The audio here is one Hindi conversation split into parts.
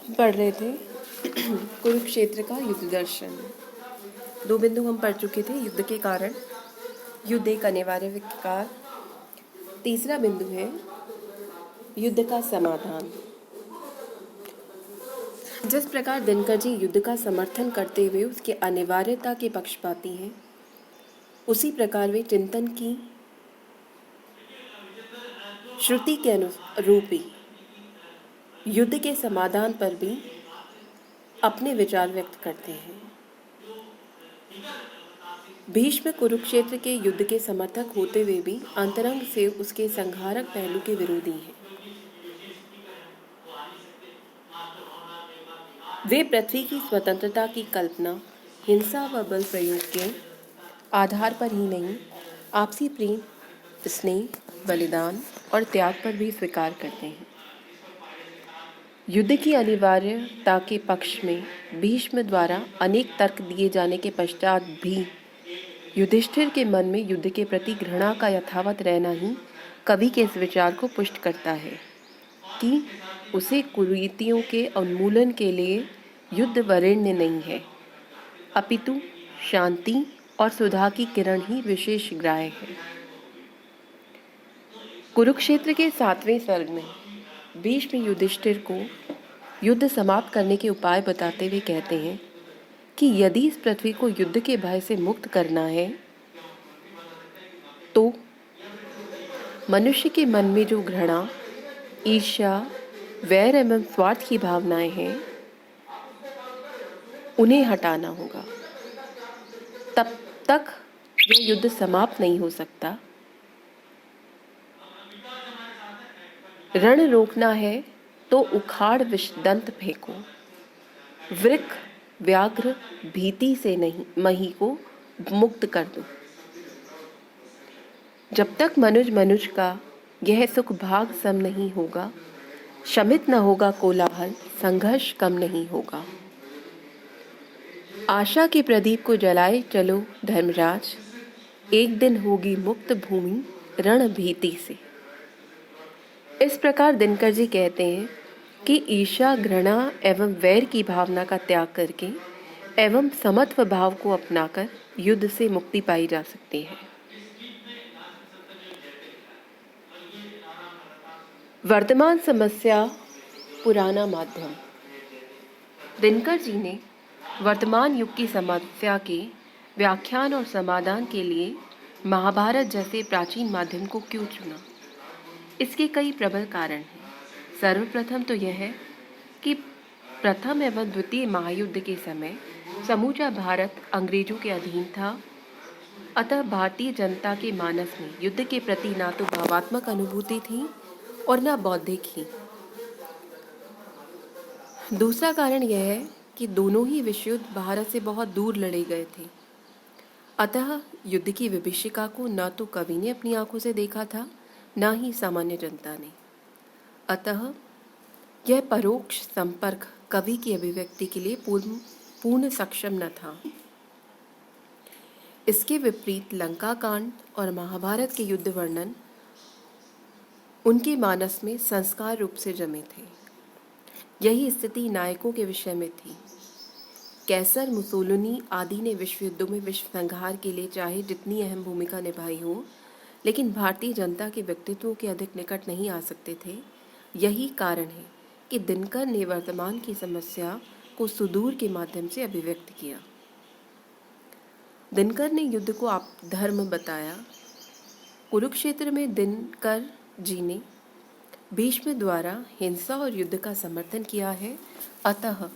पढ़ रहे थे कुरुक्षेत्र का युद्ध दर्शन। 2 बिंदु हम पढ़ चुके थे। युद्ध के कारण, युद्ध एक अनिवार्य विकार। तीसरा बिंदु है युद्ध का समाधान। जिस प्रकार दिनकर जी युद्ध का समर्थन करते हुए उसकी अनिवार्यता के पक्षपाती हैं, उसी प्रकार वे चिंतन की श्रुति के अनुरूप ही युद्ध के समाधान पर भी अपने विचार व्यक्त करते हैं। भीष्म कुरुक्षेत्र के युद्ध के समर्थक होते हुए भी अंतरंग से उसके संहारक पहलू के विरोधी हैं। वे पृथ्वी की स्वतंत्रता की कल्पना हिंसा व बल प्रयोग के आधार पर ही नहीं, आपसी प्रेम, स्नेह, बलिदान और त्याग पर भी स्वीकार करते हैं। युद्ध की अनिवार्यता के पक्ष में भीष्म द्वारा अनेक तर्क दिए जाने के पश्चात भी युधिष्ठिर के मन में युद्ध के प्रति घृणा का यथावत रहना ही कवि के इस विचार को पुष्ट करता है कि उसे कुरीतियों के उन्मूलन के लिए युद्ध वरेण्य नहीं है, अपितु शांति और सुधा की किरण ही विशेष ग्राह्य है। कुरुक्षेत्र के 7वें सर्ग में भीष्म युधिष्ठिर को युद्ध समाप्त करने के उपाय बताते हुए कहते हैं कि यदि इस पृथ्वी को युद्ध के भय से मुक्त करना है तो मनुष्य के मन में जो घृणा, ईर्ष्या, वैर एवं स्वार्थ की भावनाएं हैं, उन्हें हटाना होगा। तब तक यह युद्ध समाप्त नहीं हो सकता। रण रोकना है तो उखाड़ विषदंत फेंको, वृक्ष व्याघ्र भीति से नहीं मही को मुक्त कर दो। जब तक मनुज का यह सुख भाग सम नहीं होगा, शमित न होगा कोलाहल, संघर्ष कम नहीं होगा। आशा के प्रदीप को जलाए चलो धर्मराज, एक दिन होगी मुक्त भूमि रण भीति से। इस प्रकार दिनकर जी कहते हैं कि ईर्ष्या, घृणा एवं वैर की भावना का त्याग करके एवं समत्व भाव को अपनाकर युद्ध से मुक्ति पाई जा सकती है। वर्तमान समस्या, पुराना माध्यम। दिनकर जी ने वर्तमान युग की समस्या के व्याख्यान और समाधान के लिए महाभारत जैसे प्राचीन माध्यम को क्यों चुना? इसके कई प्रबल कारण हैं। सर्वप्रथम तो यह है कि प्रथम एवं द्वितीय महायुद्ध के समय समूचा भारत अंग्रेजों के अधीन था, अतः भारतीय जनता के मानस में युद्ध के प्रति ना तो भावात्मक अनुभूति थी और न बौद्धिक ही। दूसरा कारण यह है कि दोनों ही विश्वयुद्ध भारत से बहुत दूर लड़े गए थे, अतः युद्ध की विभीषिका को न तो कवि ने अपनी आंखों से देखा था, न ही सामान्य जनता ने। अतः यह परोक्ष संपर्क कवि की अभिव्यक्ति के लिए पूर्ण सक्षम न था। इसके विपरीत लंका कांड और महाभारत के युद्ध वर्णन उनके मानस में संस्कार रूप से जमे थे। यही स्थिति नायकों के विषय में थी। कैसर, मुसोलिनी आदि ने विश्व युद्धों में विश्व संहार के लिए चाहे जितनी अहम भूमिका निभाई हो, लेकिन भारतीय जनता के व्यक्तित्वों के अधिक निकट नहीं आ सकते थे। यही कारण है कि दिनकर ने वर्तमान की समस्या को सुदूर के माध्यम से अभिव्यक्त किया। दिनकर ने युद्ध को आप धर्म बताया। कुरुक्षेत्र में दिनकर जी ने भीष्म द्वारा हिंसा और युद्ध का समर्थन किया है, अतः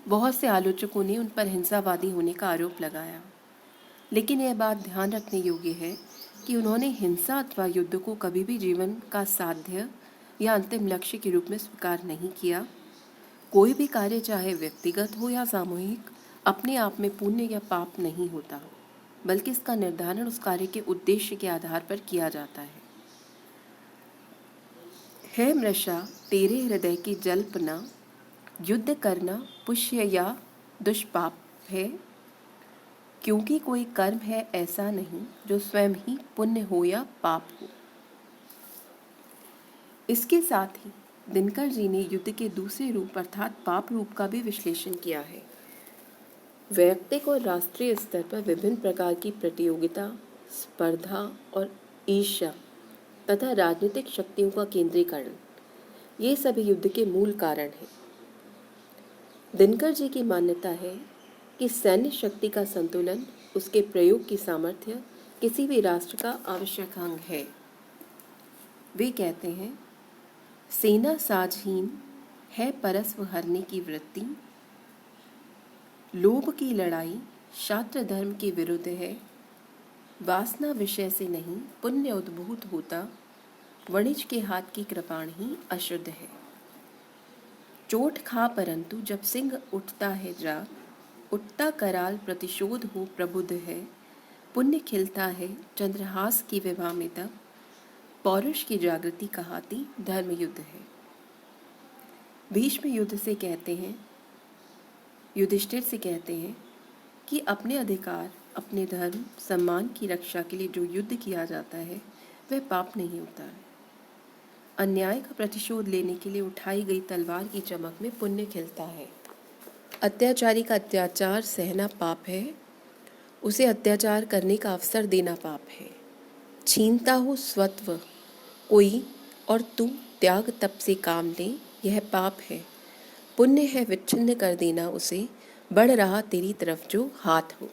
बहुत से आलोचकों ने उन पर हिंसावादी होने का आरोप लगाया। लेकिन यह बात ध्यान रखने योग्य है कि उन्होंने हिंसा अथवा युद्ध को कभी भी जीवन का साध्य या अंतिम लक्ष्य के रूप में स्वीकार नहीं किया। कोई भी कार्य चाहे व्यक्तिगत हो या सामूहिक, अपने आप में पुण्य या पाप नहीं होता, बल्कि इसका निर्धारण उस कार्य के उद्देश्य के आधार पर किया जाता है मृषा तेरे हृदय की जल्पना, युद्ध करना पुष्य या दुष्पाप है, क्योंकि कोई कर्म है ऐसा नहीं जो स्वयं ही पुण्य हो या पाप हो। इसके साथ ही दिनकर जी ने युद्ध के दूसरे रूप अर्थात पाप रूप का भी विश्लेषण किया है। वैयक्तिक और राष्ट्रीय स्तर पर विभिन्न प्रकार की प्रतियोगिता, स्पर्धा और ईर्ष्या तथा राजनीतिक शक्तियों का केंद्रीकरण, ये सभी युद्ध के मूल कारण हैं। दिनकर जी की मान्यता है कि सैन्य शक्ति का संतुलन, उसके प्रयोग की सामर्थ्य किसी भी राष्ट्र का आवश्यक अंग है। वे कहते हैं, सेना साजहीन है परस्व हरने की वृत्ति, लोभ की लड़ाई शास्त्र धर्म के विरुद्ध है, वासना विषय से नहीं पुण्य उद्भूत होता, वणिज के हाथ की कृपाण ही अशुद्ध है। चोट खा परंतु जब सिंह उठता है जाग, उठता कराल प्रतिशोध हो प्रबुद्ध है, पुण्य खिलता है चंद्रहास की विभा में तब, पौरुष की जागृति कहाती धर्म युद्ध है। भीष्म युद्ध से कहते हैं, युधिष्ठिर से कहते हैं कि अपने अधिकार, अपने धर्म, सम्मान की रक्षा के लिए जो युद्ध किया जाता है वह पाप नहीं होता है। अन्याय का प्रतिशोध लेने के लिए उठाई गई तलवार की चमक में पुण्य खिलता है। अत्याचारी का अत्याचार सहना पाप है, उसे अत्याचार करने का अवसर देना पाप है। छीनता हो स्वत्व कोई और तू त्याग तप से काम ले, यह पाप है। पुण्य है विच्छिन्न कर देना उसे, बढ़ रहा तेरी तरफ जो हाथ हो।